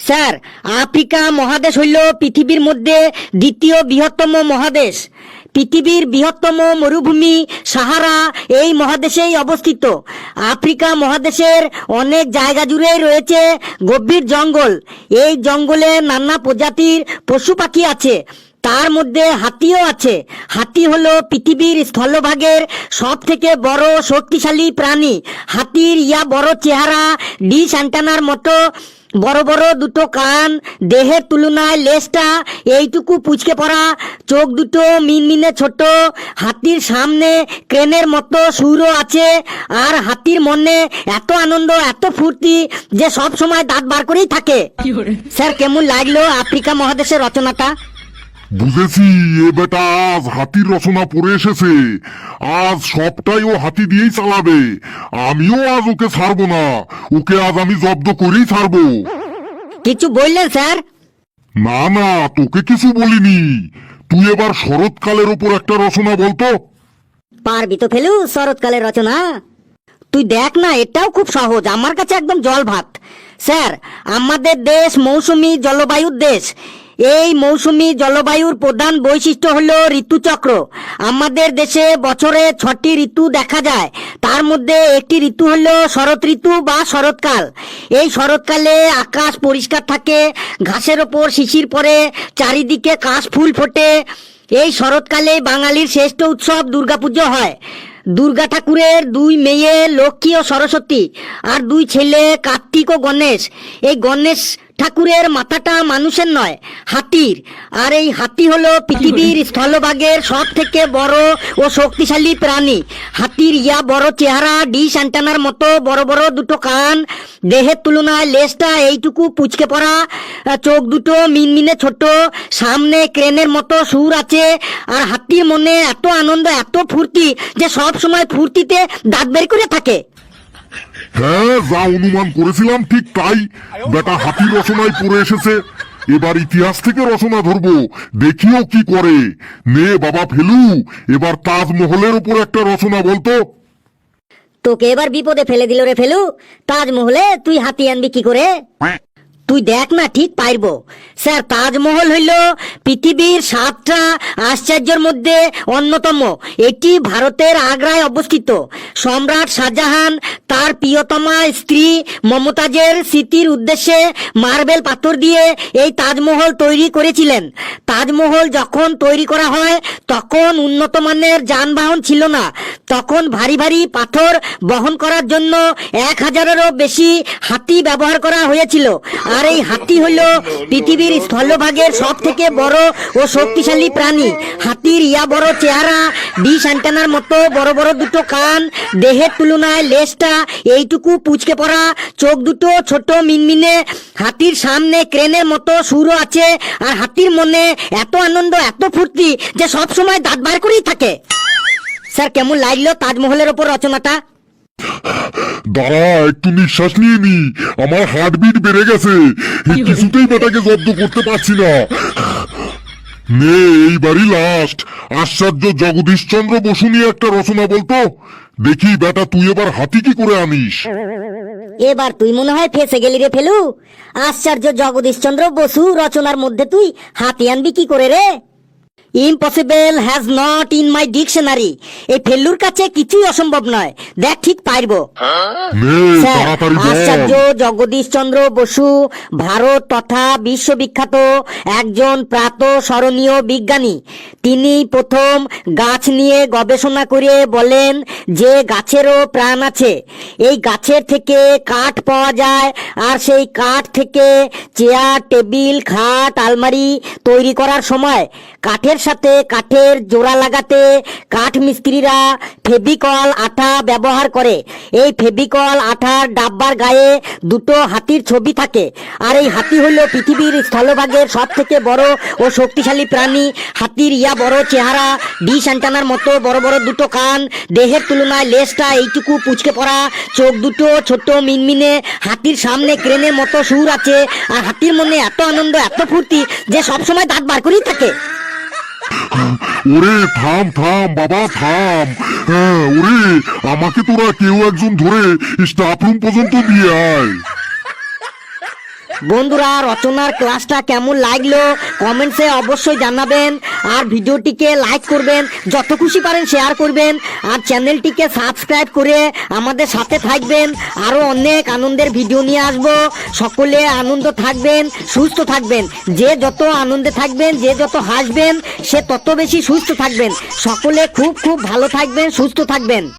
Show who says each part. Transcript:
Speaker 1: Sir, Africa মহাদেশ হইল পৃথিবীর মধ্যে দ্বিতীয় বৃহত্তম মহাদেশ। পৃথিবীর বৃহত্তম মরুভূমি সাহারা এই মহাদেশেই অবস্থিত। আফ্রিকা মহাদেশের অনেক জায়গা জুড়েই রয়েছে গভীর জঙ্গল। এই জঙ্গলে নানা প্রজাতির পশু পাখি আছে, তার মধ্যে হাতিও আছে। হাতি হলো পৃথিবীর স্থলভাগের সব থেকে বড় শক্তিশালী প্রাণী। হাতির বড় চেহারা, ডিশ অ্যান্টেনার মতো বড় বড় দুটো কান, দেহের তুলনায় লেজটা এইটুকু পুচকে পড়া, চোখ দুটো মিনমিনে ছোট। হাতির সামনে ক্রেনের মতো সুরও আছে। আর হাতির মনে এত আনন্দ, এত ফুর্তি যে সব সময় দাঁত বার করেই থাকে। স্যার, কেমন লাগলো আফ্রিকা মহাদেশের রচনাটা?
Speaker 2: বুঝেছি, এ বেটা আজ হাতির রচনা পড়ে এসেছে। আজ সবটাই ও হাতি দিয়েই চালাবে। আমিও আজ ওকে ছাড়বো না, ওকে আজ আমি জব্দ করেই ছাড়বো।
Speaker 1: কিছু বললেন স্যার?
Speaker 2: না না, তোকে কিছু বলিনি। তুই এবার শরৎকালের ওপর একটা রচনা বলতো।
Speaker 1: পারবি তো ফেলু শরৎকালের রচনা? তুই দেখ না, এটাও খুব সহজ, আমার কাছে একদম জল ভাত। স্যার, আমাদের দেশ মৌসুমী জলবায়ুর দেশ। এই মৌসুমী জলবায়ুর প্রধান বৈশিষ্ট্য হলো ঋতুচক্র। আমাদের দেশে বছরে 6টি ঋতু দেখা যায়। তার মধ্যে একটি ঋতু হলো শরৎ ঋতু বা শরৎকাল। এই শরৎকালে আকাশ পরিষ্কার থাকে, ঘাসের ওপর শিশির পড়ে, চারিদিকে কাশ ফুল ফোটে। এই শরৎকালে বাঙালির শ্রেষ্ঠ উৎসব দুর্গাপুজো হয়। দুর্গা ঠাকুরের 2 মেয়ে লক্ষ্মী ও সরস্বতী, আর 2 ছেলে কার্তিক ও গণেশ। এই গণেশ ঠাকুরের মাথাটা মানুষের নয়, হাতির। আর এই হাতি হলো পৃথিবীর স্থলভাগের সব থেকে বড় ও শক্তিশালী প্রাণী। হাতির বড় চেহারা, ডিশ অ্যান্টেনার মতো বড় বড় দুটো কান, দেহের তুলনায় লেজটা এইটুকু পুচকে পড়া, চোখ দুটো মিনমিনে ছোট, সামনে ক্রেনের মতো সুর আছে। আর হাতির মনে এত আনন্দ, এত ফুর্তি যে সব সময় ফুর্তিতে দাঁত বের করে থাকে।
Speaker 2: হ্যাঁ, যা অনুমান করেছিলাম ঠিক তাই। বেটা হাতির রচনায় পড়ে এসেছে। এবার ইতিহাস থেকে রচনা ধরবো, দেখিও কি করে। নে বাবা ফেলু, এবার তাজমহলের উপর একটা রচনা বলতো।
Speaker 1: তোকে এবার বিপদে ফেলে দিল রে ফেলু। তাজমহলে তুই হাতি আনবি কি করে? তুই দেখ না, ঠিক পারবো। স্যার, তাজমহল হইল পৃথিবীর 7টা আশ্চর্যের মধ্যে অন্যতম। এটি ভারতের আগ্রায় অবস্থিত। সম্রাট শাহজাহান তার প্রিয়তমা স্ত্রী মমতাজের স্মৃতির উদ্দেশ্যে মার্বেল পাথর দিয়ে এই তাজমহল তৈরি করেছিলেন। তাজমহল যখন তৈরি করা হয় তখন উন্নত মানের যানবাহন ছিল না। তখন ভারী ভারী পাথর বহন করার জন্য 1000-এরও বেশি হাতি ব্যবহার করা হয়েছিল। আর এই হাতি হইল পৃথিবীর স্থলভাগের সব থেকে বড় ও শক্তিশালী প্রাণী। হাতির বড় চেহারা, ডিশ অ্যান্টেনার মতো বড় বড় দুটো কান, দেহের তুলনায় লেজটা এইটুকু পুচকে পড়া, চোখ দুটো ছোট মিনমিনে। হাতির সামনে ক্রেনের মতো সুরও আছে। আর হাতির মনে এত আনন্দ, এত ফুর্তি যে সব সময় দাঁত বার করেই থাকে। স্যার, কেমন লাগলো তাজমহলের ওপর রচনাটা?
Speaker 2: দাঁড়া, একটু নিঃশ্বাস নিয়ে নি, আমার হার্টবিট বেড়ে গেছে। কিছুতেই বেটাকে জব্দ করতে পারছি না। নে, এইবারই লাস্ট। আশ্চর্য জগদীশচন্দ্র বসু নিয়ে একটা রচনা বলতো। দেখি বেটা তুই এবার হাতি কি করে আনিস।
Speaker 1: এবার তুই মনে হয় ফেসে গেলি রে ফেলু। আশ্চর্য জগদীশচন্দ্র বসু রচনার মধ্যে তুই হাতি আনবি কি করে রে? Impossible has not in my dictionary. এই ফেলুর কাছে কিছুই অসম্ভব নয়। দেখ, ঠিক পারবো। স্যার, আচার্য জগদীশচন্দ্র বসু ভারত তথা বিশ্ববিখ্যাত একজন প্রাতঃস্মরণীয় বিজ্ঞানী। তিনি প্রথম গাছ নিয়ে গবেষণা করে বলেন যে গাছেরও প্রাণ আছে। এই গাছের থেকে কাঠ পাওয়া যায়, আর সেই কাঠ থেকে চেয়ার, টেবিল, খাট, আলমারি তৈরি করার সময় কাঠের সাথে কাঠের জোড়া লাগাতে কাঠ মিস্ত্রিরা ফেভিকল আঠা ব্যবহার করে। এই ফেভিকল আঠার ডাব্বার গায়ে দুটো হাতির ছবি থাকে। আর এই হাতি হলো পৃথিবীর স্থলভাগের সব থেকে বড় ও শক্তিশালী প্রাণী। হাতির বড় চেহারা, ডিশ অ্যান্টেনার মতো বড় বড় দুটো কান, দেহের তুলনায় লেজটা এইটুকু পুচকে পড়া, চোখ দুটো ছোট মিনমিনে। হাতির সামনে ক্রেনের মতো সুর আছে। আর হাতির মনে এত আনন্দ, এত ফুর্তি যে সবসময় দাঁত বার করেই থাকে।
Speaker 2: ওরে থাম থাম বাবা থাম। হ্যাঁ, ওরে আমাকে তোরা কেউ একজন ধরে স্টাফ রুম পর্যন্ত নিয়ে আয়।
Speaker 1: বন্ধুরা, রচনার ক্লাসটা কেমন লাগলো কমেন্টসে অবশ্যই জানাবেন, আর ভিডিওটিকে লাইক করবেন, যত খুশি পারেন শেয়ার করবেন, আর চ্যানেলটিকে সাবস্ক্রাইব করে আমাদের সাথে থাকবেন। আরো অনেক আনন্দের ভিডিও নিয়ে আসবো। সকলে আনন্দ থাকবেন, সুস্থ থাকবেন। যে যত আনন্দে থাকবেন, যে যত হাসবেন, সে তত বেশি সুস্থ থাকবেন। সকলে খুব খুব ভালো থাকবেন, সুস্থ থাকবেন।